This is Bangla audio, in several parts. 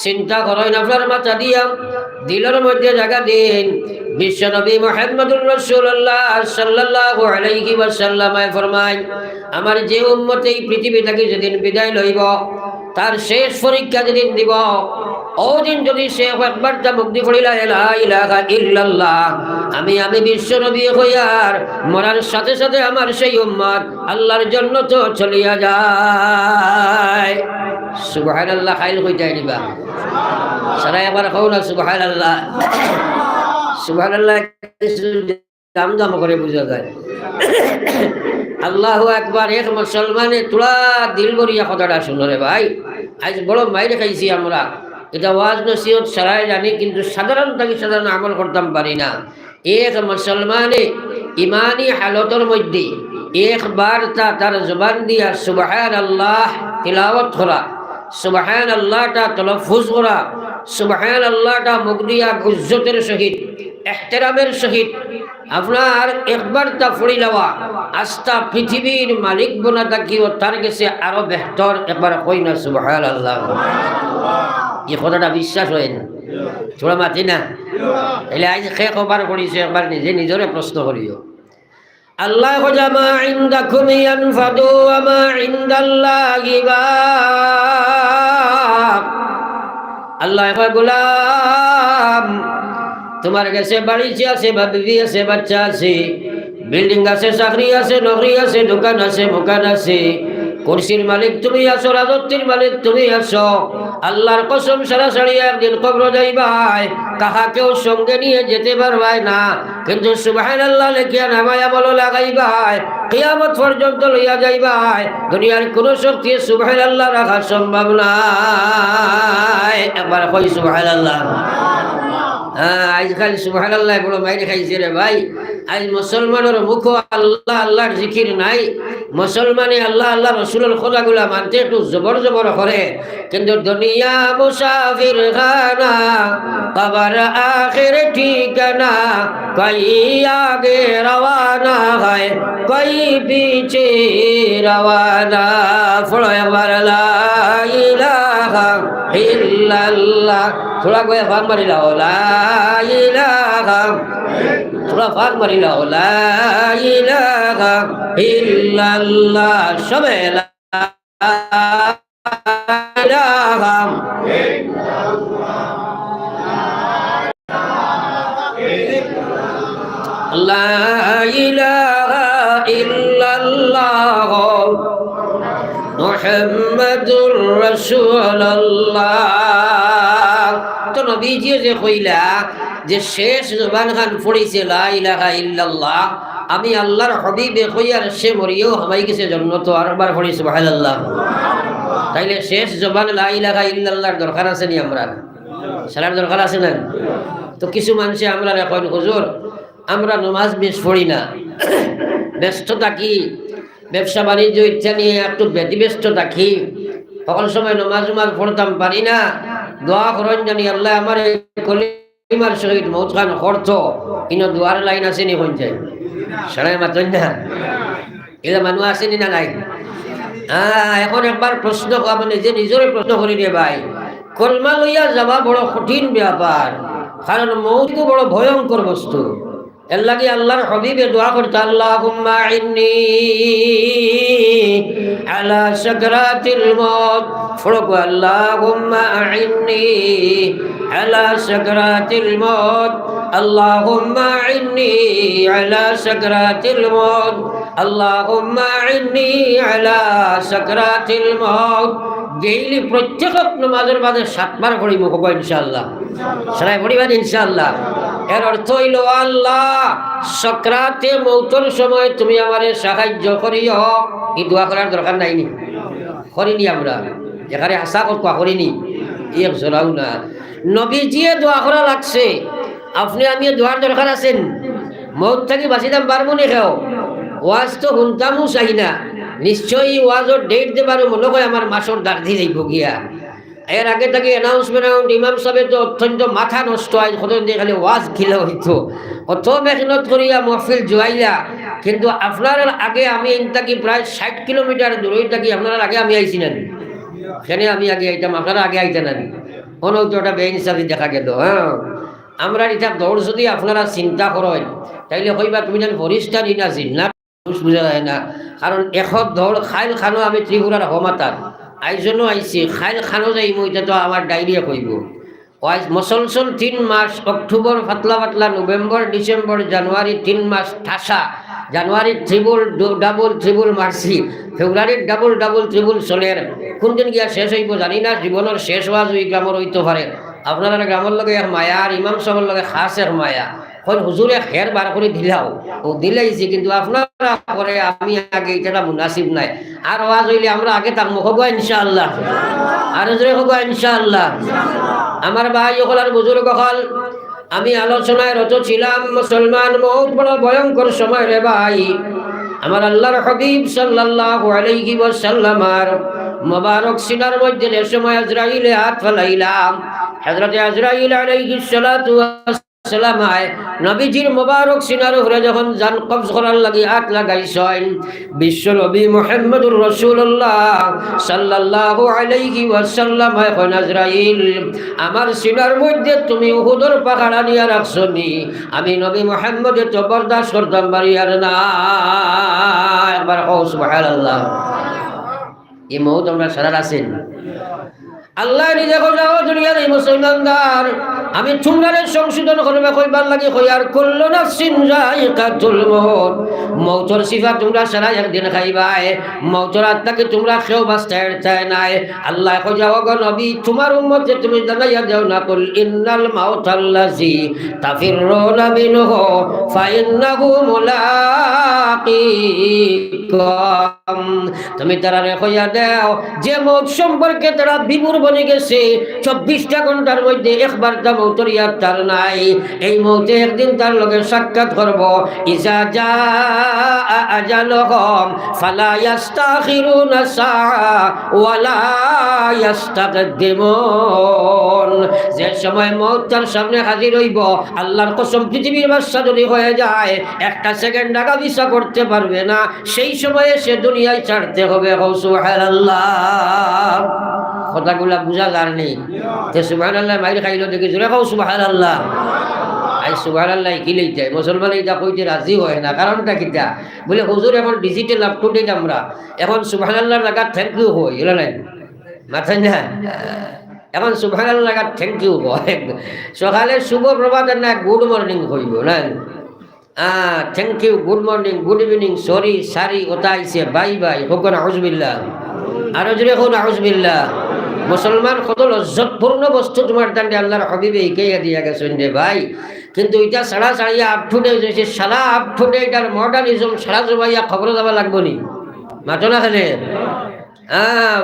চিন্তা করেন আপনার মাথা দিয়া দিলের মধ্যে জায়গা দিন। বিশ্বনবী মুহাম্মদুর রাসূলুল্লাহ সাল্লাল্লাহু আলাইহি ওয়াসাল্লাম ফরমায়, আমার যে উম্মত এই পৃথিবী থেকে যেদিন বিদায় লইব, তার শেষ পরীক্ষা যেদিন দিব, ওদিন যদি সে একবার তা মুক্তি পড়িলা লা ইলাহা ইল্লাল্লাহ, আমি বিশ্বনবী হইয়ার মরার সাথে সাথে আমার সেই উম্মত আল্লাহর জন্য তো চলিয়া যায়। সুবহানাল্লাহ, খাইল কইতাই দিবা সারা একবার কও না সুবহানাল্লাহ। সুবহানাল্লাহ দাম দাম করে বুঝা যায়। আল্লাহু আকবার। এক মুসলমানে তোরা দিল ভরিয়া কথাটা শুনো রে ভাই। আজ বড় মাইরে খাইছি আমরা, এটা ওয়াজ নসিহত সারাই জানি, কিন্তু সাধারণ আমল করতাম পারি না। এক মুসলমানে ইমানি হালতের মধ্যে একবার তার জবান দিয়া সুবহানাল্লাহ তিলাওয়াত করা, সুবহানাল্লাহটা তালাফুজ করা, সুবহানাল্লাহটা মুখ দিয়া ইজ্জতের সহিত ইহতিরামের সহিত আপনার একবার তা পড়ি লওয়া, আস্থা পৃথিবীর মালিক বনা থাকিও তার কাছে আরো বেহতর। একবার কই না সুবহানাল্লাহ। এই কথাটা বিশ্বাস হয় না, ছোড়া মাতি না। এলে আজ খেয়ে কবার করিছে, একবার নিজে নিজরে প্রশ্ন করিও। আল্লাহ জামা ইনদাকুম ইয়ানফাদু ওয়া মা ইনদাল্লাহি বাক। আল্লাহ কয়, গোলাম তোমার কাছে বাড়ি আছে, বিবি আছে, বাচ্চা আছে, বিল্ডিং আছে, চাকরি আছে, নকরি আছে, দোকান আছে, মোকান আছে, কুরসির মালিক তুমি আছো, রাজত্বের মালিক তুমি আছো। আল্লাহর কসম সরাসরি একদিন কবর যাইবাই, কাহাকেও সঙ্গে নিয়ে যেতে পারবাই না, কিন্তু সুবহানাল্লাহ লেখিয়া নামায়া বলো লাগাইবাই, কিয়ামত পর্যন্ত লইয়া যাইবাই। দুনিয়ার কোন শক্তি সুবহানাল্লাহ রাখা সম্ভব নাই। একবার কই সুবহানাল্লাহ। আজ খালি সুবহানাল্লাহ বড় মাইরে খাইছে রে ভাই। আজ মুসলমানের মুখ আল্লাহ আল্লাহর জিকির নাই। মুসলমানে আল্লাহ আল্লাহ রসুলের কথাগুলা মানতে একটু জবর জবর করে, কিন্তু দুনিয়া মুসাফির খানা, কবর আখির ঠিকানা, কই আগে রওয়ানা হয়, কই পিছে রওয়ানা। ফলো একবার লা ইলাহা ইল্লাল্লাহ। थोड़ा कोई फाग मारी लाओ ला इलाहा, थोड़ा फाग मारी लाओ ला इलाहा इल्लल्लाह। सबे ला इलाहा ला इलाहा इल्लल्लाह মুহাম্মাদুর রাসূলুল্লাহ। তো নবীজি যে কইলা যে শেষ জবান খান পড়িছে লা ইলাহা ইল্লাল্লাহ, আমি আল্লাহর হাবিবে কইয়ার সে মরিও হামাই গেছে জান্নাত। আরেকবার পড়ি সুবহানাল্লাহ। তাইলে শেষ জবান লা ইলাহা ইল্লাল্লাহর দরকার আছে নি? আমরা সালার দরকার আছে না? তো কিছু মানুষে আমরা এখন হুজুর আমরা নামাজ বেশ পড়ি না, ব্যস্ত থাকি, ব্যবসা বাণিজ্য ইচ্ছা নিয়ে একটু ব্যতিব্যস্ত থাকি, সকল সময় নমাজ পড়তাম পারি না। দোয়া করেন জানি আল্লাহ আমার কলিমার সহিত মৌত খান করতো, কিন্তু দোয়ার লাইন আসেনি কোন যায় সারাই মাত্র না। এগুলো মানুষ আসেনি না নাই? এখন একবার প্রশ্ন আমি নিজে নিজরে প্রশ্ন করি রে ভাই, কলমা লইয়া যাওয়া বড় কঠিন ব্যাপার, কারণ মৌত বড় ভয়ঙ্কর বস্তু। এর লাগে আল্লাহর হাবিবে দোয়া করতে, আল্লাহুম্মা ইন্নী আলা সাকরাতিল মউত। ফড়কো আল্লাহুম্মা ইন্নী আলা সাকরাতিল মউত, আল্লাহুম্মা ইন্নী আলা সাকরাতিল মউত, আল্লাহুম্মা ইন্নী আলা সাকরাতিল মউত। ডেইলি প্রত্যেক নামাজের বাদে 7 বার পড়িব ইনশাআল্লাহ। সারাই পড়িবেন ইনশাআল্লাহ। এর অর্থ হইল আল্লাহ সাকরাতে মৌতের সময় তুমি আমারে সাহায্য করিও। এই দোয়া করার দরকার নাইনি? করিনি আমরা, এখানে আশা করিনি, এক জোরাও না। নবীজিয়ে দোয়া করা লাগছে, আপনি আমি দোয়ার দরকার আছেন? মৌত থাকি বাঁচিতাম পারবো নি? খেও ওয়াজ তো শুনতামও চাই না, নিশ্চয়ই ওয়াজর ডেট দেবার মনে হয় আমার মাসর দার্ধি যাইব গিয়া। এর আগে থেকে অ্যানাউন্সমেন্ট ইমাম সাহেবের তো অত্যন্ত মাথা নষ্ট হয়, কতদিন দিয়ে খালি ওয়াজ খিলা হইতো, অত মেহনত করিয়া মহফিল জোয়াইলা। কিন্তু আপনার আগে আমি থাকি প্রায় 60 কিলোমিটার দূরে থাকি, আপনার আগে আমি আইছি না? সেখানে আমি আগে আইতাম, আপনারা আগে আইতেন না, কোনো তো ওটা বেইনসাফি দেখা গেল। হ্যাঁ, আমরা এটা দৌড় যদি আপনারা চিন্তা করেন তাইলে কইবা তুমি যেন ফরিস্তারি না জিন্নাত, বুঝা যায় না। কারণ এখন দৌড় খাইল খানো আমি ত্রিপুরার হমাতার আইজনও আইছি, খাইল খানো যাই মই তো আমার ডায়রিয়া কইব। মসলসল 3 মাস, অক্টোবর পাতলা পাতলা, নভেম্বর ডিসেম্বর জানুয়ারি 3 মাস ঠাসা, জানুয়ারি ডাবল ট্রিবল মারছি, ফেব্রুয়ারির ডাবল ট্রিবল চলের, কোন দিন গিয়া শেষ হইব জানি না। জীবনের শেষ হওয়া ওই গ্রামের হইতে পারে। আপনারা গ্রামের লগে এক মায়া, আর ইমাম সাহেবের লগে খাস এক মায়া। এখন হুজুরে খের বার করে দিলাও, ও দিলাইছি, কিন্তু আপনারা করে আমি আগে এটা মুনাসিব নাই। আর আওয়াজ হইলে আমরা আগে তার মুখ হবো ইনশাআল্লাহ, আর হুজুরে হবো ইনশাআল্লাহ। আমার ভাই ওখান বুজুর্গ হল, আমি আলোচনায় রত ছিলাম। মুসলমান বহুত বড় ভয়ঙ্কর সময় রে ভাই। আমার আল্লাহর হাবিব সাল্লাল্লাহু আলাইহি ওয়াসাল্লামের মুবারক সিনার মধ্যে যে সময় আজরাইলে হাত ফেলাইলাম, হযরত আজরাইল আলাইহিস সালাতু ওয়াস সালাম নবীজির মুবারক সিনার উপরে যখন জান কবজ করার লাগি হাত লাগাইছেন, বিশ্ব নবী মুহাম্মদুর রাসূলুল্লাহ সাল্লাল্লাহু আলাইহি ওয়াসাল্লাম এখন আজরাইল আমার সিনার মধ্যে তুমি উহুদের পাহাড় আনিয়া রাখছনি, আমি নবী মুহাম্মদ তো বরদাস্ত করতাম পারি আর না। একবার কও সুবহানাল্লাহ। এই মৌত আমরা সারা আছেন আল্লাহ নিজে যাও দুনিয়ার এই মুসলমানদার, আমি তোমরারে সংশোধন করবে কইবার লাগি কইয়ার কুল্লু নাফসিন যায়িকাতুল মউত। মউতর সিফা তোমরা সারা একদিন খাইবাই, মউতর আত্মাকে তোমরা কেউ বাঁচাইতে চায় নাই। আল্লাহ কই যাও গো নবী তোমার উম্মতকে তুমি জানাইয়া দাও না, কুল ইন্নাল মাউতাল্লাযী তাফিরুনা মিনহু ফাইন্নাহু মুলাকিকুম। তুমি তারারে কইয়া দাও যে মউত সম্পর্কে তারা বিমূঢ় বনে গেছে, 24টা ঘন্টার মধ্যে একবার তা মউতের ইয়াদ তার নাই, এই মউতে একদিন তার লগে সাক্ষাৎ করব। ইজা জা আজালুহুম ফালা ইস্তাখিরুনা সাআ ওয়ালা ইস্তাকদিমুন। যে সময় মউত তার সামনে হাজির হইব, আল্লাহর কসম পৃথিবীর বাদশা যদি হয়ে যায় একটা সেকেন্ড আগা ভিসা করতে পারবে না, সেই সময়ে সে দুনিয়ায় ছাড়তে হবে। সুবহানাল্লাহ। কথাগুলা বুঝা যার নেই তে সুবহানাল্লাহ মাইর খাইলো দেখি জোরে খাও সুবহানাল্লাহ। আই সুবহানাল্লাহ কি লইতে মুসলমান এটা কইতে রাজি হয় না, কারণটা কিটা বলে হুজুর এখন ডিজিটাল আপ টু ডেট, আমরা এখন সুবহানাল্লাহর জায়গা থ্যাংক ইউ হই এলা নাই মাথায় না, এখন সুবহানাল্লাহ জায়গা থ্যাংক ইউ হয়। সকালে শুভ প্রভাত না গুড মর্নিং হইব না, thank you, good morning, good evening, sorry sorry ওটা আইছে, বাই বাই হোক না আউযুবিল্লাহ, আরো জোরে হোক না আউযুবিল্লাহ। মুসলমান কত লজ্জতপূর্ণ বস্তু তোমার দান্ডে আল্লাহর হাবিবে এঁকেইয়া দিয়া গেছেন রে ভাই। কিন্তু এটা সারা সারিয়া আপ টু ডেট হয়েছে, সারা আপ টু ডেট আর মডার্নিজম সারা জমাইয়া খবর যাবা লাগবো নি মাতো না খেলে।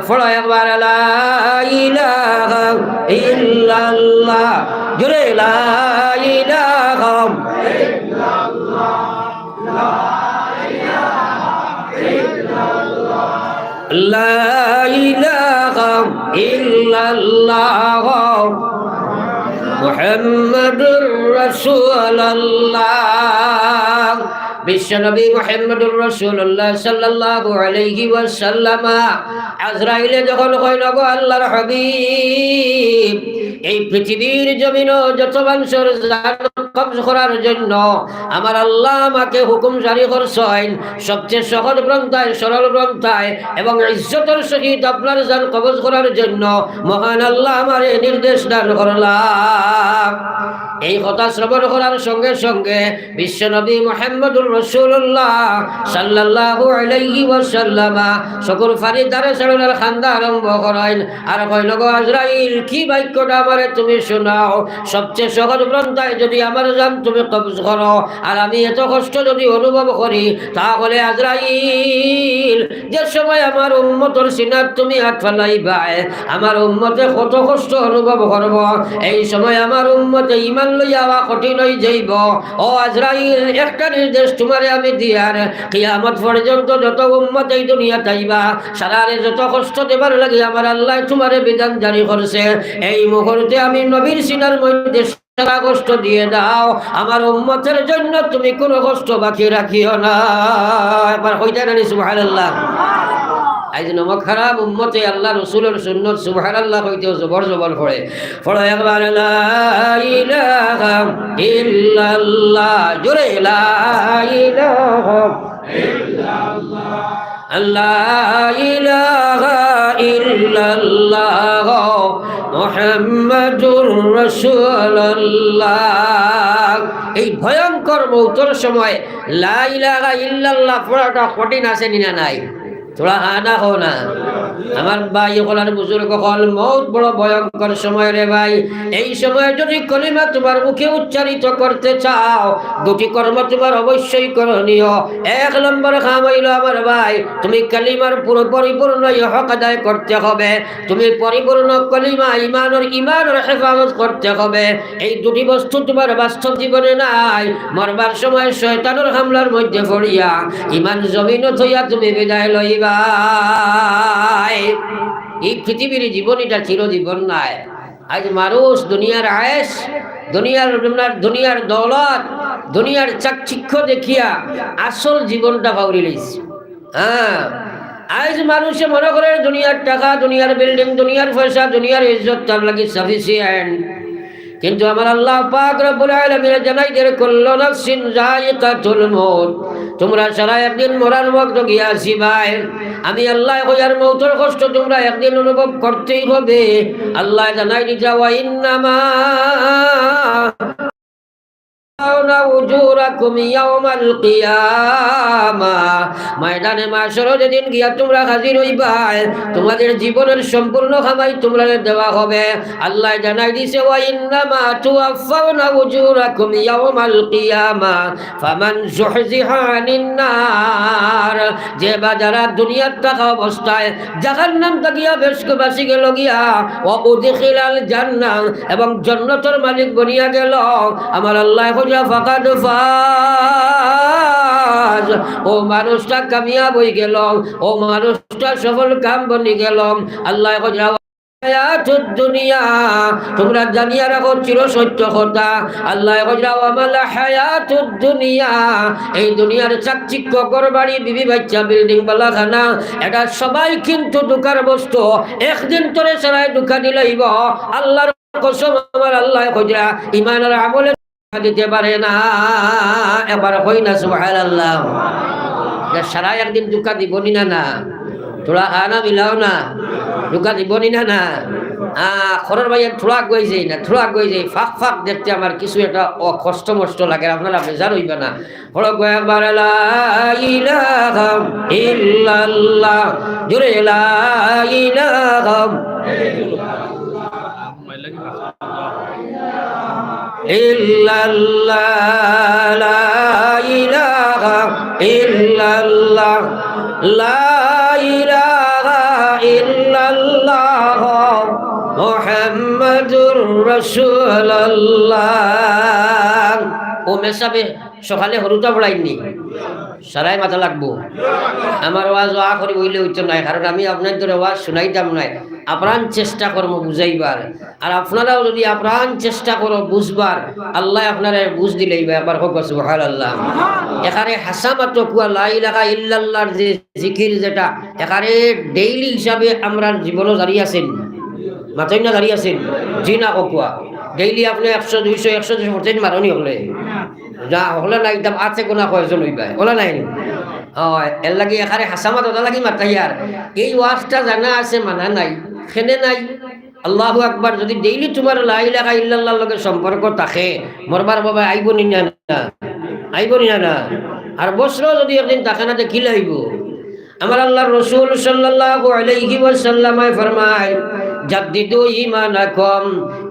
ফলো একবার লা ইলাহা ইল্লাল্লাহ, জোরে লা ইলাহা ইল্লাল্লাহ, লা ইলাহা ইল্লাল্লাহ মুহাম্মাদুর রাসূলুল্লাহ। বিশ্বনবী মুহাম্মদুর রাসূলুল্লাহ সাল্লাল্লাহু আলাইহি ওয়াসাল্লাম আজরাইলে যখন কইল গো আল্লাহর হাবিব, এই পৃথিবীর জমিনও যত মানুষের জান কবজ করার জন্য আমার আল্লাহ আমাকে হুকুম জারি করছেন, সবচেয়ে সহজ গ্রন্থায়, সরল গ্রন্থায় এবং ইজ্জতের সহিত আপনার জান কবজ করার জন্য মহান আল্লাহ আমারে নির্দেশ দান করলাম। এই কথা শ্রবণ করার সঙ্গে সঙ্গে বিশ্বনবী মুহাম্মদুর রাসূলুল্লাহ সাল্লাল্লাহু আলাইহি ওয়াসাল্লাম সকল ফারি দারে সাড়ার খান্দা আরম্ভ করেন আর কইল গো আজরাইল কি বাক্যটা আমারে তুমি শোনাও, সবচেয়ে সহজ গ্রন্থায় যদি আমার জান তুমি কবজ করো আর আমি এত কষ্ট যদি অনুভব করি, তাহলে আজরাইল যে সময় আমার উম্মতের সিনাত তুমি হাত ফেলাইবা, আমার উম্মতে কত কষ্ট অনুভব করব, এই সময় আমার উম্মতে ঈমান লইয়া কঠিন হয়ে যাইব। ও আজরাইল একটা নির্দেশ তোমারে আমি দিয়ার, কিয়ামত পর্যন্ত যত উম্মত এই দুনিয়া তাইবা সারারে যত কষ্ট দেবার লাগে আমার আল্লাহ তোমারে বিধান জারি করছে, এই মুহূর্তে আমি নবীর সিনার মধ্যে সারা কষ্ট দিয়ে দাও, আমার উম্মতের জন্য তুমি কোনো কষ্ট বাকি রাখিও না। একবার কইতে না সুবহানাল্লাহ। আজ নমক খারাপ উম্মতে আল্লাহ রসুলের সুন্নত সুবহানাল্লাহ কইতেও জবর জবর পড়ে পড়ো একবার লা ইলাহা ইল্লাল্লাহ জোরে লা ইলাহা ইল্লাল্লাহ লা ইলাহা ইল্লাল্লাহ মুহাম্মাদুর রাসূলুল্লাহ। এই ভয়ঙ্কর মৌতের সময় লা ইলাহা ইল্লাল্লাহ পড়াটা কঠিন আছে না নাই? তোরা আনা হো না আমার ভাই ওগুলার বুজুর্গ হল মৌত বড় ভয়ঙ্কর সময় রে ভাই। এই সময় যদি কলিমা তোমার মুখে উচ্চারিত করতে চাও দুটি কর্ম তোমার অবশ্যই করণীয়। এক নম্বর কাম হইল আমার ভাই তুমি কালিমার পুরো পরিপূর্ণ হক আদায় করতে হবে। তুমি পরিপূর্ণ কলিমা ইমানের হেফাজত করতে হবে। এই দুটি বস্তু তোমার বাস্তব জীবনে নাই। মরবার সময় শয়তানের হামলার মধ্যে পড়িয়া ইমান জমিন থইয়া তুমি বিদায় লইবা। এই পৃথিবীর জীবন এটা চিরজীবন নাই। আজ মানুষ দুনিয়ার আয়েশ দুনিয়ার দৌলত দুনিয়ার চাকচিক্য দেখিয়া আসল জীবনটা পাউরি লইছে। হ্যাঁ, আজ মানুষে মনে করে দুনিয়ার টাকা দুনিয়ার বিল্ডিং দুনিয়ার পয়সা দুনিয়ার ইজ্জত তার লাগি সাফিসিয়েন্ট। কিন্তু আমার আল্লাহ পাক রব্বুল আলামিন জানাই দের কুল্লু নাফসিন যায়িকাতুল মউত, তোমরা সারা একদিন মরার ওয়াক্ত গিয়াছি ভাই। আমি আল্লাহ কইয়ার মউতের কষ্ট তোমরা একদিন অনুভব করতেই হবে। আল্লাহ জানাই দিতা ওয়া ইন্নামা ময়দানে মাশর যেদিন গিয়া তোমরা হাজির হইবা তোমাদের জীবনের সম্পূর্ণ খামাই তোমরা দেওয়া হবে। আল্লাহ জানাই দিছে ওয়া ইন্নামা তুওয়াফাউনা উজুরাকুম ইয়াওমাল কিয়ামা ফামান যুহজিহা আনিন নার। যে বাজারা দুনিয়ার থাকা অবস্থায় জাহান্নাম তাকিয়া বেশকে বাসি গেল গিয়া ওয়া উদখিলাল জান্নাহ এবং জান্নাতের মালিক বনিয়া গেল আমার আল্লাহ ফাকাদ ফাজ। ও মানুষটা কামিয়াব হয়ে গেল, ও মানুষটা সফল কাম বনি গেল। আল্লাহ হায়াতুদ দুনিয়া তোমরা জানিয়া রাখো চির সত্য কথা। আল্লাহ আমাল হায়াতুদ দুনিয়া এই দুনিয়ার চাকচিক্য ঘরবাড়ি বিবি বাচ্চা বিল্ডিং বালাখানা এটা সবাই কিন্তু দুঃখের বস্তু। একদিন তোরে সারাই দুঃখা দিলাইব। আল্লাহর কসম আমার আল্লাহ কইরা ইমানের আমলে দিতে পারে না। এবার হই না সুবহানাল্লাহ। সারা একদিন দুঃখা দিবনি না তোরা আনা মিলাও না দুঃখা দিবনি না খরর ভাইয়ের থোড়া গই যাই না থোড়া গই যাই ফাঁক ফাঁক দেখতে আমার কিছু একটা কষ্ট মষ্ট লাগে। আপনারা বেজার হইবে না। হলো একবার লা ইলাহা ইল্লাল্লাহ জোরে লা ইলাহা ইল্লাল্লাহ লা ইলাহা ইল্লাল্লাহ লা ইলাহা ইল্লাল্লাহ মুহাম্মাদুর রাসূলুল্লাহ। ও মেসাবে সকালে হরুটা পড়াইনি সারাই মাথা লাগবো। আমার ওয়াজ ওয়া করি বইলে হইতো নাই, কারণ আমি আপনার ধরে ওয়াজ শুনাইতাম নাই। আপ্রাণ চেষ্টা করবো বুঝাইবার, আর আপনারাও যদি আপ্রাণ চেষ্টা করো বুঝবার আল্লাহ আপনারা বুঝ দিলেই একবার হোক সুবহানাল্লাহ। এখানে হাসামাত কুয়া লা ইলাহা ইল্লাল্লাহর যে জিকির যেটা এখানে ডেইলি হিসাবে আমরা জীবনও জারি আছেন মাথায় না জারি আছেন জি না কুয়া ডেইলি আপনি 100 200 100 মারণি হলে যা হলে না একদম আছে কোনা কয়জন হইবা ওলা নাই। এর লাগে এখানে হাসামাত ওটা লাগি মাতাইয়ার এই ওয়াজটা জানা আছে মানা নাই খেনে নাই। আল্লাহু আকবার। যদি ডেইলি তোমার লা ইলাহা ইল্লাল্লাহর লগে সম্পর্ক থাকে মরবার বাবা আইব নি না আইব নি না। আর বছর যদি একদিন থাকে না কি লাইব। আমার আল্লাহর রাসূল সাল্লাল্লাহু আলাইহি ওয়াসাল্লাম ফরমায় জাদ্দিদু ঈমানাকুম,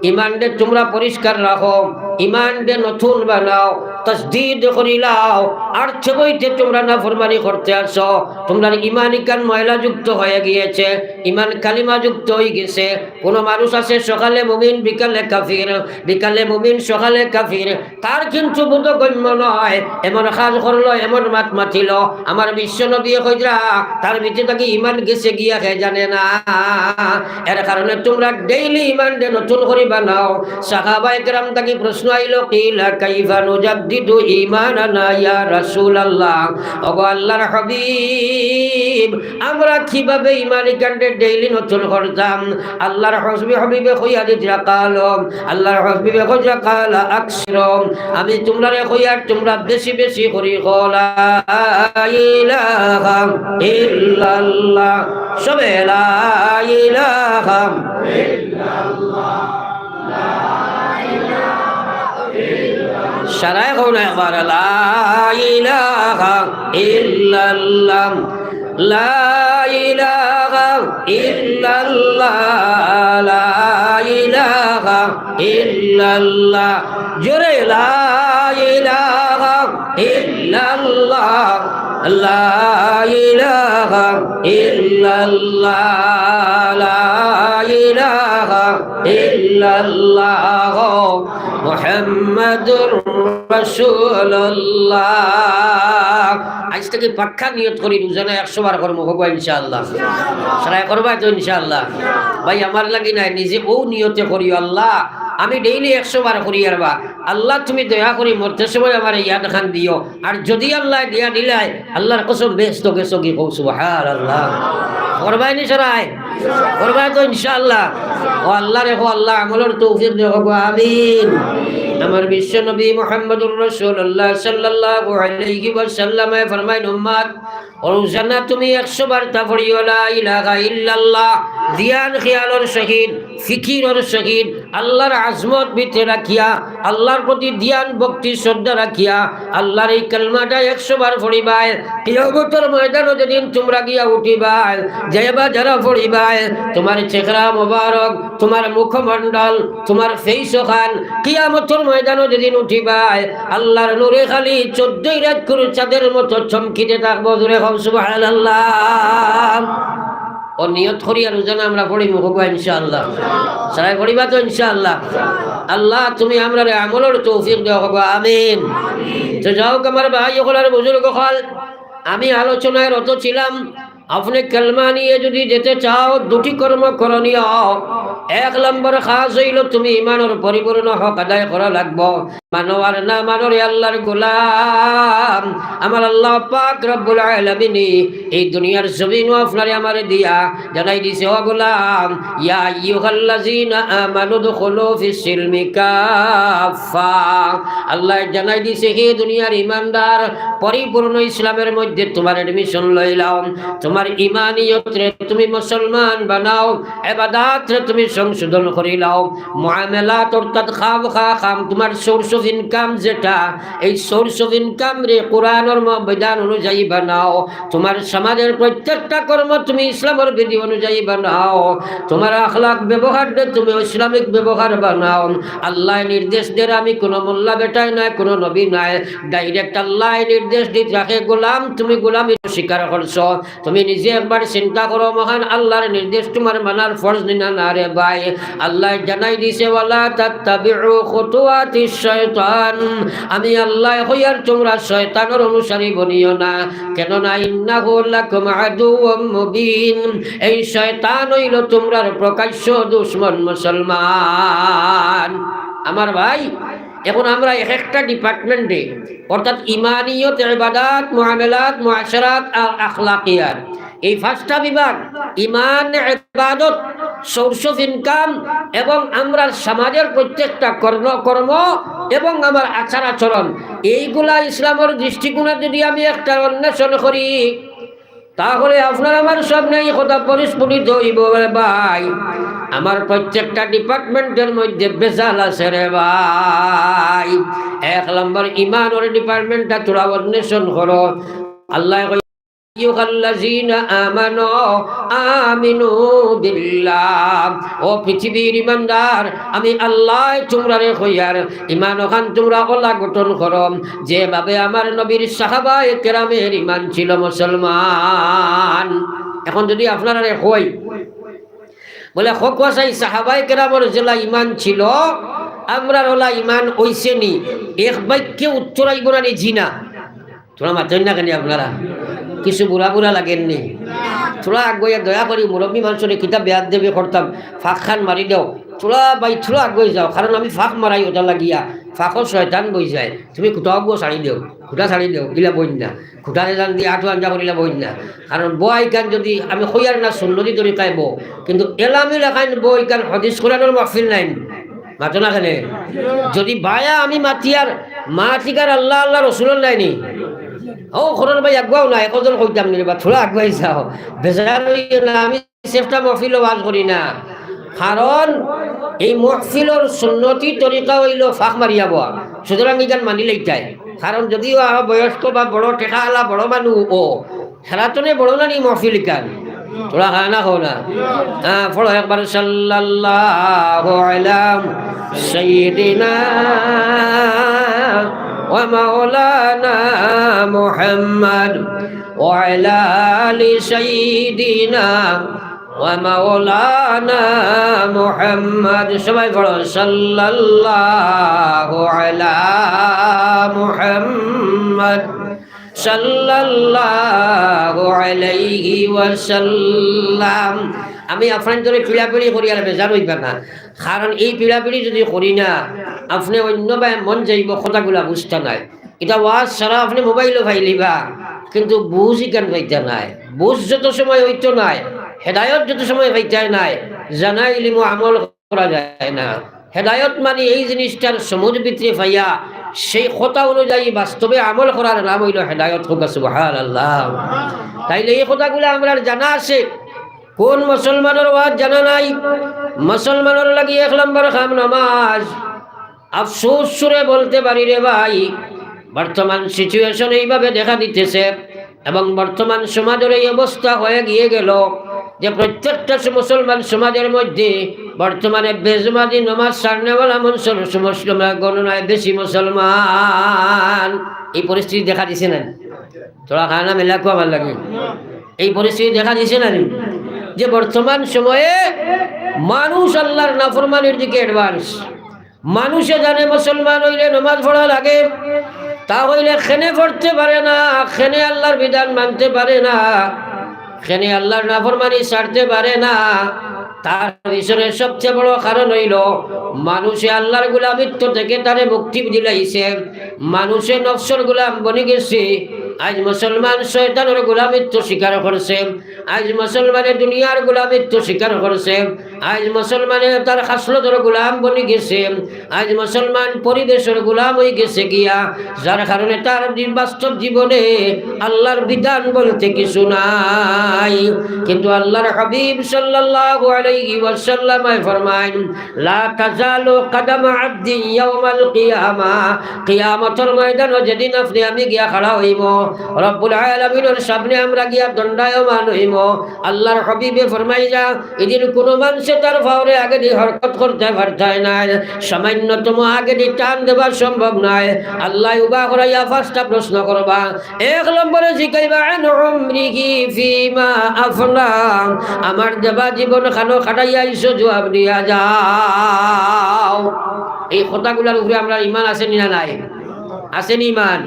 ঈমানকে তোমরা পরিষ্কার রাখো, ঈমানকে নতুন বানাও, তাসদীদ করিলাও। আর ছবইতে তোমরা নাফরমানি করতে আসো, তোমরা ঈমানি কান ময়লা যুক্ত হয়ে গিয়েছে, ঈমান কালিমা যুক্ত হয়ে গেছে। কোন মানুষ আছে সকালে মুমিন বিকালে কাফির, বিকালে মুমিন সকালে কাফির, তার কিন্তু বোধগম্য নয়। এমন কাজ করলো এমন মাত মাতিল আমার বিশ্ব নবী কইরা তার ভিতরে তাকে ঈমান গেছে গিয়া কে জানে না। এর কারণে তোমরা ডেইলি ঈমানকে নতুন করে বানাও। সাহাবায়ে কেরাম তাকে প্রশ্ন আইলো কিলা কাইফা নুজাদ্দি নুজাদ্দিদু ঈমানানা ইয়া রাসূলুল্লাহ। ওগো আল্লাহর হাবিব, আমরা কিভাবে ঈমান কাণ্ডে ডেইলি নতুন করতাম? আল্লাহর হাবিবে কইয়া দিতরা কালম, আল্লাহর হাবিবে কইয়া কালা আকসিরম, আমি তোমরা কইয়ার তোমরা বেশি বেশি করি লা ইলাহা ইল্লাল্লাহ, সবে লা ইলাহা ইল্লাল্লাহ, সারায় কোন একবার লা ইলাহা ইল্লাল্লাহ, লা ইলাহা ইল্লাল্লাহ, লা ইলাহা ইল্লাল্লাহ, জোরে লা ইলাহা ইল্লাল্লাহ, লা ইলাহা ইল্লাল্লাহ, লা ইলাহা ইল্লাল্লাহ মুহাম্মাদুর রাসূলুল্লাহ। আজ থেকে পাক্কা নিয়ত করি দুজনে 100 বার করবো, হবো ইনশাআল্লাহ। সারাই করবা তো ইনশাআল্লাহ? ভাই আমার লাগি নাই, নিজে ও নিয়তে করি, আল্লাহ আমি ডেইলি 100 বার করি আরবা, আল্লাহ তুমি দয়া করি মরতে সময় আমার ইয়াদ খান দিও। আর যদি আল্লাহ দিয়া দিলাই আল্লাহর কসম ব্যস্ত গেছো কি কৌ সুবহানাল্লাহ। করবাই নি সরাই? করবাই তো ইনশাআল্লাহ? ও আল্লাহ রেখো, আল্লাহ আমলের তৌফিক দেখো, আমিন। আমার বিশ্ব নবী মুহাম্মদুর রাসূলুল্লাহ সাল্লাল্লাহু আলাইহি ওয়াসাল্লাম ফরমাইন, উম্মত রোজানা তুমি 100 বার তা পড়িও লা ইলাহা ইল্লাল্লাহ, ধ্যান খেয়ালর সহিত, ফিকিরর সহিত, আল্লাহর আজমত ভিতরে রাখিয়া, আল্লাহর প্রতি ধ্যান ভক্তি শ্রদ্ধা রাখিয়া আল্লাহর এই কালমাটা 100 বার পড়িবাই। কিয়ামতের ময়দানে যেদিন তোমরা গিয়া উঠিবাই, যাইবা যারা পড়িবাই, তোমার চেহারা মোবারক, তোমার মুখমণ্ডল, তোমার ফেস খান কিয়ামতের ময়দানে যেদিন উঠিবাই আল্লাহর নূরে খালি 14 রাত করে চাঁদের মতো চমকিতে থাকবো। জোরে কও সুবহানাল্লাহ। ও নিয়ত করি আর রোজানা আমরা পড়ি মুখবা ইনশাআল্লাহ। সারাই পড়িবা তো ইনশাআল্লাহ? আল্লাহ তুমি আমরা আমলের তৌফিক দাও, আমিন। তো যাও আমার ভাই ওগুলার বুজুর্গ হল, আমি আলোচনায় রত ছিলাম। আপনি কালমা নিয়ে যদি যেতে চাও, দুটি কর্ম করণীয়। 1 নম্বর খাস হইল তুমি ইমানের পরিপূর্ণ হক আদায় করা লাগবো। মানো আর না মানো রে আল্লাহর গোলাম, আমার আল্লাহ পাক রব্বুল আলামিন এই দুনিয়ার জমিন আপনারে আমারে দিয়া জানাই দিছে, ও গোলাম ইয়া আইয়ুহাল্লাযিনা আমানু দুখুলু ফিস সিলমি কাফা। আল্লাহ জানাই দিছে, হে দুনিয়ার ইমানদার, পরিপূর্ণ ইসলামের মধ্যে তোমার এডমিশন লইলাম। তোমার ইমানিয়তরে তুমি মুসলমান বানাও, ইবাদত রে তুমি সংশোধন করিলাও, মুআমালাত অর্থাৎ খাম তোমার সোর্স অফ ইনকাম যেটা, এই সোর্স অফ ইনকাম রে কোরআনের বিধান অনুযায়ী বানাও। তোমার সমাজের প্রত্যেকটা কর্ম তুমি ইসলামের বিধি অনুযায়ী বানাও। তোমার আখলাক ব্যবহার দে তুমি ইসলামিক ব্যবহার বানাও। আল্লাহ নির্দেশ দেয়, আমি কোনো মোল্লা বেটাই নাই, কোনো নবী নাই, ডাইরেক্ট আল্লাহ নির্দেশ দিতে রাখে, গোলাম তুমি গোলামি স্বীকার করছো। তুমি নিজে একবার চিন্তা করো, মহান আল্লাহর নির্দেশ তোমার মানার ফরজ নিনা না রে ভাই। আল্লাহ জানাই দিছে, ওয়ালা তাত্তাবিউ খুতুওয়াতিশ শাইতান, আমি আল্লাহ হইয়ার তোমরা শয়তানের অনুসারী বনিও না। কেন না ইন্নাহু লাকুম আদুউম মুবিন, এই শয়তান হইল তোমরার প্রকাশ্য দুশমন মুসলমান। আমার ভাই এখন আমরা এক একটা ডিপার্টমেন্টে অর্থাৎ ইমানিয়ত, ইবাদত, মুআমালাত, মুআশারাত আর আখলাকিয়াত, এই 5টা বিভাগ ইমান, ইবাদত, সোর্স অফ ইনকাম এবং আমরা সমাজের প্রত্যেকটা কর্ম এবং আমার আচার আচরণ, এইগুলা ইসলামের দৃষ্টিকোণে যদি আমি একটা অন্বেষণ করি, তাহলে আপনার আমার সামনে এই কথা পরিস্ফুটিত হইব ভাই, আমার প্রত্যেকটা ডিপার্টমেন্টের মধ্যে বেজাল আছে রে ভাই। 1 নম্বর ইমানের ডিপার্টমেন্টটা তোরা অন্বেষণ করো। আল্লাহ আইয়ুহাল্লাযীনা আমানু আমিনু বিল্লাহ, ও পৃথিবীর ইমানদার, আমি আল্লাহ তোমরা রে কইয়ার ইমান ওখান তোমরা ওলা গঠন করো যেভাবে আমার নবীর সাহাবায়ে কেরামের ইমান ছিল মুসলমান। এখন যদি আপনারা রে কই বলে হকওয়াসাই সাহাবায়ে কেরামের যেলা ইমান ছিল, আমরা ওলা ইমান হইছে নি, এক বাক্যে উত্তর আইব না জি না? তোরা মাতেন না কেন আপনারা? কিছু বুড়া বুড়া লাগেননি থোড়া আগুয়া দয়া করি মুরব্বী মানুষের কিতাব বেয়াদ দেবে করতাম ফাঁক খান মারি দাও থোড়া বাই থোড়া আগুয়ে যাও কারণ আমি ফাঁক মারাই ওটা লাগিয়া ফাঁকও শয়তান বই যায় তুমি খুঁটাও গো ছাড়ি দেও খুঁটা ছাড়ি দেও গিলা বই না খুঁটারে জান দিয়ে আঠু আঞ্জা করিলা বই না কারণ বই কান যদি আমি কইয়ার না সুন্নতি তরিকায় বো কিন্তু এলামি লেখাইন বই কান হদিস কোরআনের মাহফিল নাই মাতো না খেলে যদি বায়া আমি মাতিয়ার মাতিকার আল্লাহ আল্লাহ রসুলের লাইনি ও খরণ ভাই আগুয়াও না একজন কইতাম নি বা থোড়া আগুয়াই যাও বেজার না আমি চেষ্টা মহফিলও ওয়াজ করি না কারণ এই মহফিলর সুন্নতি তরিকা হইল ফাঁক মারিয়া বয়া সুতরাং ইগান মানি লইতাই কারণ যদিও বয়স্ক বা বড় টেকাওয়ালা বড় মানুষ ও খেলাতনে বড় না নি মহফিল কান তোরা খানা হো না হ্যাঁ পড়ো একবার সাল্লাল্লাহু আলা সাইয়্যিদিনা ওয়া মাওলানা মুহাম্মদ ওয়া আলা আলি সাইয়্যিদিনা ওয়া মাওলানা মুহাম্মদ সবাই পড়ো সাল্লাল্লাহু আলা মুহাম্মদ সাল্লাল্লাহু আলাইহি ওয়াসাল্লাম আমি আপনার ধরে পিড়াপিড়ি করি আর বেজার হইবা না কারণ এই পিড়াপিড়ি যদি করি না আপনি অন্য মন যাইব কথাগুলা বুঝতে নাই এটা ওয়াজ সারা আপনি মোবাইলও ফাইলিবা কিন্তু বুঝই কেন পাইতে নাই বুঝ যত সময় হইতো নাই হেদায়ত যত সময় পাইতে নাই জানাই ইলিমু আমল করা যায় না হেদায়ত মানে এই জিনিসটার সমুদ্র ভিতরে পাইয়া সেই কথা অনুযায়ী বাস্তবে আমল করার নাম হইল হেদায়ত হোক সুবহানাল্লাহ তাইলে এই কথাগুলো আমরা জানা আছে কোন মুসলমানের ওয়াজ জানা নাই মুসলমানের লাগি এক নম্বর খাম নামাজ আফসোস সুরে বলতে পারি রে ভাই বর্তমান সিচুয়েশন এইভাবে দেখা দিতেছে এবং বর্তমান সমাজের এই অবস্থা হয়ে গিয়ে গেল যে প্রত্যেকটা মুসলমান সমাজের মধ্যে বর্তমানে বেজমাদি নামাজ সারনেওয়ালা মুসলমান গণনায় বেশি মুসলমান এই পরিস্থিতি দেখা দিছে না তোরা খানা মেলা খুব ভালো লাগে এই পরিস্থিতি দেখা দিছে না যে বর্তমান সময়ে মানুষ আল্লাহর নাফরমানির দিকে অ্যাডভান্স মানুষে জানে মুসলমান হইলে নামাজ পড়া লাগে তা হইলে খেনে পড়তে পারে না খেনে আল্লাহর বিধান মানতে পারে না খেনে আল্লাহর নাফরমানি ছাড়তে পারে না তার পিছনে সবচেয়ে বড় কারণ হইল মানুষে আল্লাহর গোলামিত্ব থেকে তারে মুক্তি দিলাইছে মানুষে নফসের গোলাম বনে গেছে আজ মুসলমান শয়তানের গোলামিত্ব স্বীকার করছে আজ মুসলমানে দুনিয়ার গোলামিত্ব স্বীকার করছে আজ মুসলমানে তার খাসলতের গোলাম বনে গেছে আজ মুসলমান পরিবেশের গোলাম হয়ে গেছে গিয়া যার কারণে তার বাস্তব জীবনে আল্লাহর বিধান বলতে কিছু নাই কিন্তু আল্লাহর হাবিব সাল্লাল্লাহু আলাইহি ওয়াসাল্লাম ফরমায়েন লা তাজালু কদম আবদি ইয়াউমাল কিয়ামা কিয়ামতের ময়দানে যেদিন আপনি আমি গিয়া খাড়া হইব রব্বুল আলামিনের সামনে আমরা গিয়া দণ্ডায়মান হইব আল্লাহর হাবিবে ফরমাইয়া এদিন কোন মানুষ তার ফাওরে আগে দিয়ে হরকত করতে পারতায় না সামান্যতম আগে দিয়ে টান দেওয়া সম্ভব নয় আল্লাহ উবা করাইয়া ফার্স্টটা প্রশ্ন করবা এক নম্বরে জিজ্ঞাসা আন উমরিহি ফিমা আফনা আমার দেবা জীবন খানো খাটাইয়া ইসো জবাব দিয়া যাও এই কথাগুলোর উপরে আমরা ঈমান আছে না নাই আছেন ঈমান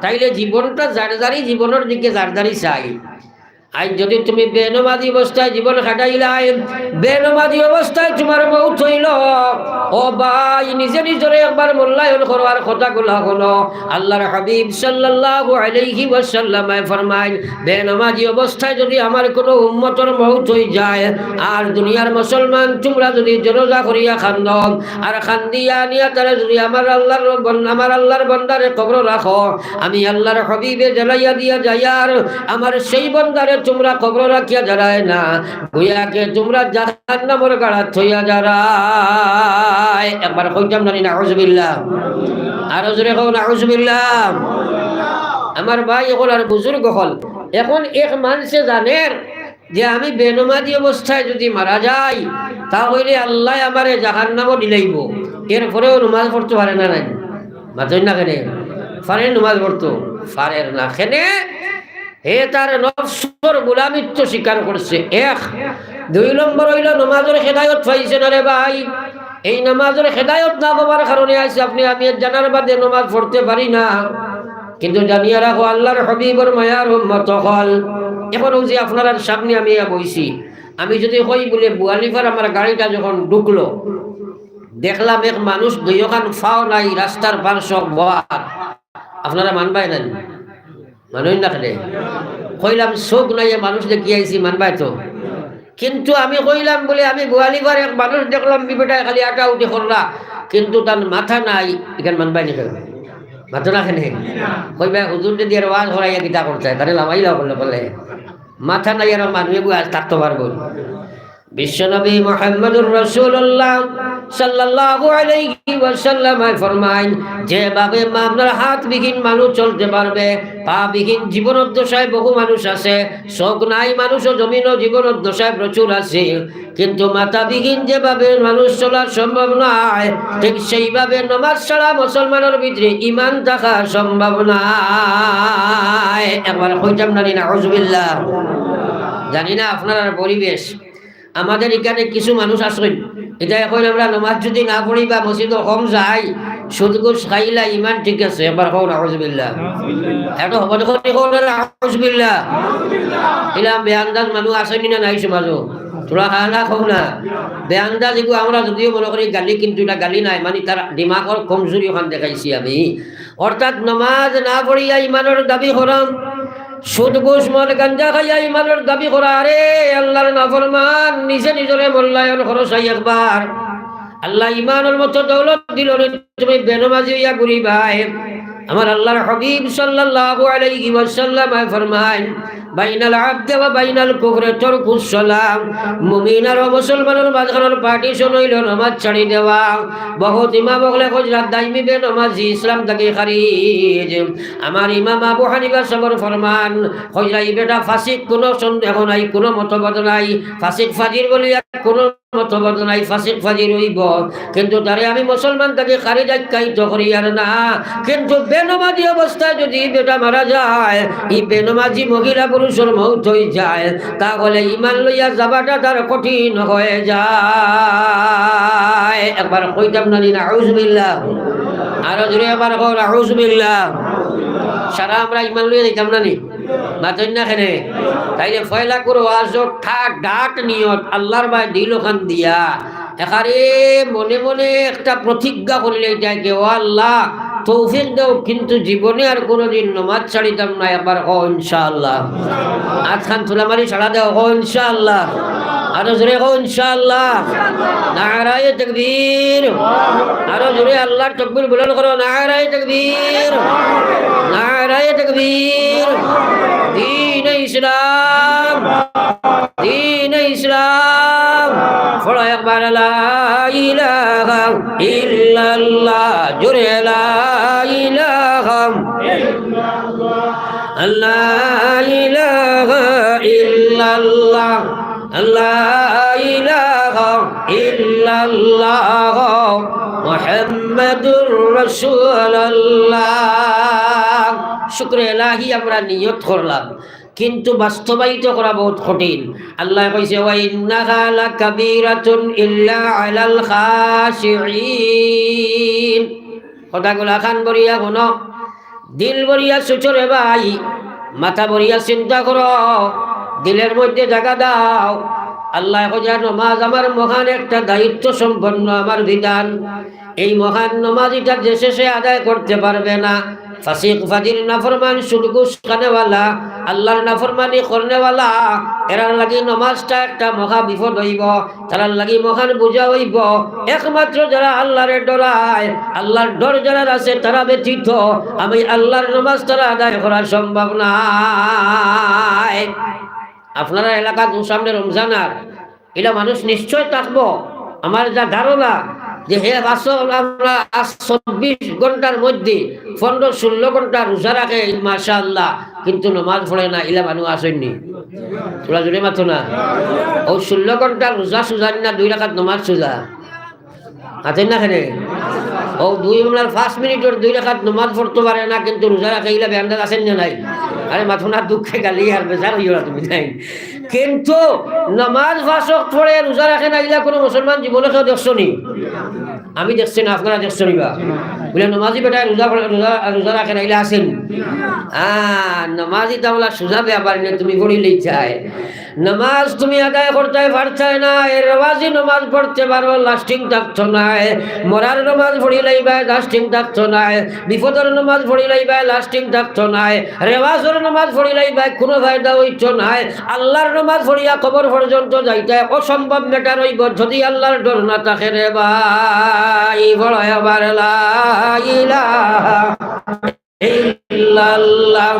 তাইলে জীবনটা জারজারি জীবনের দিকে জারজারি চাই আজ যদি তুমি বেনমাজি অবস্থায় জীবন কাটাইলাই বেনমাজি অবস্থায় তোমার মৌত হইল ও ভাই নিজে নিজরে একবার মূল্যায়ন করো আর কথাগুলো হলো আল্লাহর হাবিব সাল্লাল্লাহু আলাইহি ওয়াসাল্লাম ফরমায় বেনমাজি অবস্থায় যদি আমার কোনো উম্মতের মৌত হয়ে যায় আর দুনিয়ার মুসলমান তোমরা যদি জনাজা করিয়া খান্দ আর খান্দিয়া নিয়া তারা যদি আমার আল্লাহর বান্দারে কবর রাখো আমি আল্লাহর হাবিবে জ্বালাইয়া দিয়া যাই আর আমার সেই বান্দারে তোমরা কবর রাখিয়া যারায় না গুয়াকে তোমরা জাহান্নামের গাড়া থইয়া যারায় একবার কইতাম না নাউজুবিল্লাহ আর জোরে কও নাউজুবিল্লাহ আমার ভাই হল আর বুজুর্গ হল এখন এক মানুষে জানেন যে আমি বেনমাজি অবস্থায় যদি মারা যাই তাহলে আল্লাহ আমারে জাহান্নামে দিলাইব এরপরেও নামাজ পড়তে পারে না নাই মাতই না কেনে ফারে নামাজ পড়তো ফারের না কেনে হে তার নফসর গোলামিত্ব স্বীকার করছে এক দুই নম্বর হইল নামাজের হেদায়ত পাইছে না রে ভাই এই নামাজের হেদায়ত না পাওয়ার কারণে আছে আপনি আমি জানার বাদে নামাজ পড়তে পারি না কিন্তু জানিয়ে রাখো আল্লাহর হাবিবর মায়ার উম্মত হল। এখন যে আপনার সামনে আমি বইছি, আমি যদি কই বলে বুয়ালিফার আমার গাড়িটা যখন ঢুকলো, দেখলাম এক মানুষ দুইখান ফাও নাই রাস্তার পার্শ্ব বহার, আপনারা মানবাই না? মানুষ না খেলে কইলাম চোখ নাই মানুষ দেখি আইছি, মানবাই তো? কিন্তু আমি কইলাম বলে আমি গোয়ালিঘর এক মানুষ দেখলাম বিবেটায় খালি আটা উঠে করলা, কিন্তু তার মাথা নাই, এখানে মানবাই নি? মাথা না খেলে কইবা হুজুর যদি আর ওয়াজ হরাইয়া কিতা করতে তাহলে লামাইলা বললে বলে মাথা নাই আর মানুষ আজ থাকতে পারবো। বিশ্বনবী মুহাম্মদুর রাসূলুল্লাহ সাল্লাল্লাহু আলাইহি ওয়াসাল্লাম ফরমায়, যেভাবে আপনার হাত বিহীন মানুষ চলতে পারবে, পা বিহীন জীবনোদ্দশায় বহু মানুষ আছে, চোখ নাই মানুষও জমিনও জীবনোদ্দশায় প্রচুর আছে, কিন্তু মাথা বিহীন যেভাবে মানুষ চলা সম্ভব নয়, ঠিক সেইভাবে নামাজ ছাড়া মুসলমানের ভিতরে ঈমান থাকা সম্ভব নয়। একবার কইতাম না নাউযুবিল্লাহ। জানি না আপনার পরিবেশ, আমাদের এখানে কিছু মানুষ আসেন, এটা এখন আমরা নামাজ যদি না পড়ি বা মসজিদ কম যাই, সুদ ঘুষ খাইলা ইমান ঠিক আছে, এবার কও নাউযুবিল্লাহ। এটা হবে দেখো নাউযুবিল্লাহ। এলাম বেআন্দাজ মানুষ আসেন না নাই সমাজও, তোরা খানা খাও না বেআন্দাজ এগুলো আমরা যদিও মনে করি গালি, কিন্তু এটা গালি নাই, মানে তার দিমাগর কমজোরি ওখান দেখাইছি আমি। অর্থাৎ নামাজ না পড়িয়া ইমানের দাবি করাম, সুদ ঘুষ মদ গাঞ্জা খাইয়া ইমানের দাবি করা, আরে আল্লাহর নাফরমান, নিজে নিজরে মূল্যায়ন খরচাই একবার। আল্লাহ ইমানের মতো দৌলত দিল, তুমি বেনমাজি হইয়া ঘুরি ভাই। আমার আল্লাহর হাবিব সাল্লাল্লাহু আলাইহি ওয়াসাল্লাম ফরমায়, বাইনাল আবদি ওয়া বাইনাল কুফরি তারকুস সালাম। মুমিন আর মুসলমানের মাঝখানের পার্টিশন হইল নামাজ ছাড়ি দেওয়া। বহুত ইমাম বলে হযরত দাইমি বেনমাজি ইসলাম থেকে খারিজ। আমার ইমাম আবু হানিফা সাহেবের ফরমান, হযরত বেটা ফাসিক, কোনো সন্দেহ নাই, কোনো মতভেদ নাই, ফাসিক ফাজির বলিয়া কোনো মতভেদ নাই, ফাসিক ফাজির হইব, কিন্তু তারে আমি মুসলমান থেকে খারিজ আখ্যায়িত করি আর না। কিন্তু বেনমাজি অবস্থায় যদি বেটা মারা যায়, এই বেনমাজি মহিলা পুরুষের মৌত হয়ে যায়, তাহলে ইমান লইয়া যাবাটা তার কঠিন হয়ে যায়। একবার কইতাম না নাউযুবিল্লাহ, আরো জোরে একবার কও নাউযুবিল্লাহ। সারা আমরা ইমান লইয়া দিতাম না নি মাতন না খেনে, তাইলে ফয়লা করো আজ ঠাক ডাক নিয়ত আল্লাহর ভাই দিল খান দিয়া এখানে মনে মনে একটা প্রতিজ্ঞা করলে যায় কে, ও আল্লাহ তৌফিক দাও, কিন্তু জীবনে আর কোনোদিন নামাজ ছাড়িতাম না। একবার ও ইনশাআল্লাহ। আজ খান তুলা মারি ছাড়া দাও, ও ইনশাআল্লাহ। আরো জোরে ও ইনশাআল্লাহ। নারায়ে তাকবীর। আরো জোরে আল্লাহর তাকবীর বুলন্দ করো, নারায়ে তাকবীর, নারায়ে তাকবীর। দীন ইসলাম, দীন ইসলাম। পড়ো একবার লা ইলাহা ইল্লাল্লাহ, জোরে লা ইলাহা ইল্লাল্লাহ, লা ইলাহা ইল্লাল্লাহ, লা ইলাহা ইল্লাল্লাহ, মুহাম্মাদুর রাসূলুল্লাহ। শুকরে ইলাহি আমরা নিয়ত করলাম, কিন্তু বাস্তবায়িত করা বহুত কঠিন। আল্লাহ কইছে, ওয়া ইন্নাহা লাকাবীরাতুন ইল্লা আলাল খাশিঈন। কথাগুলা খান বরিয়া শোনো, দিল বরিয়া সুচরে ভাই, মাথা বরিয়া চিন্তা করো, দিলের মধ্যে জায়গা দাও। আল্লাহ কইছে, নামাজ আমার মহান একটা দায়িত্ব সম্পন্ন আমার বিধান। এই মহান নামাজ এটা যে শেষে আদায় করতে পারবে না, ফাসিক ফাজির নাফরমান সুদঘুষ খানেওয়ালা আল্লাহর নাফরমানি করনেওয়ালা, এরার লাগি নমাজটা একটা মহা বিপদ হইব, তারার লাগি মহান বোঝা হইব। একমাত্র যারা আল্লাহরে ডরায়, আল্লাহর ডর যারা আছে তারা ব্যতীত আমি আল্লাহর নমাজ তারা আদায় করা সম্ভব নাই। আপনারা এলাকা সামনে রমজান আর এটা মানুষ নিশ্চয় থাকবো। আমার যা ধারণা যে হে আমরা 24 ঘন্টার মধ্যে 15-16 ঘন্টা রোজা রাখে মাশাআল্লাহ, কিন্তু নামাজ পড়ে না, ইলা মানুষ আসেননি। তোরা জোরে মাথো না, ও 16 ঘন্টা রোজা সুজানি না, 2 রাকাত নামাজ সুজা আছেন না খেলে, ও 5 মিনিটের 2 রাকাত নামাজ পড়তে পারে না, কিন্তু রোজা রাখে, ইলা বেআন্দাজ আছেন না নাই? আরে মাথো না, দুঃখে গালি আর বেজার হইও তুমি নাই। কিন্তু নামাজ 5 ওয়াক্ত পড়ে রোজা রাখে না, ইলা কোনো মুসলমান জীবনে কেউ দেখছো নি? আমি দেখছি না, আপনারা দেখছেন বা বলে নমাজি বেটায় রোজা রোজা রোজা রাখে না এগুলো আসেন। নমাজি তাহলে সোজা ব্যাপার নেই, তুমি পড়িলেই চাই নামাজ তুমি আদায় করতে পারছাই না, রেওয়াজি নামাজ পড়তে পারো, লাস্টিং থাকতো না। মরার নামাজ পড়ি লাইবা, লাস্টিং থাকতো না। বিপদের নামাজ পড়ি লাইবা, লাস্টিং থাকতো না। রেওয়াজের নামাজ পড়ি লাইবা, কোনো ফায়দা হইতো না। আল্লাহর নামাজ পড়িয়া কবর পর্যন্ত যাইতে অসম্ভব মেটার হইব যদি আল্লাহর ডর না থাকে রে ভাই। বড় আবার লা ইলাহা ইল্লাল্লাহ।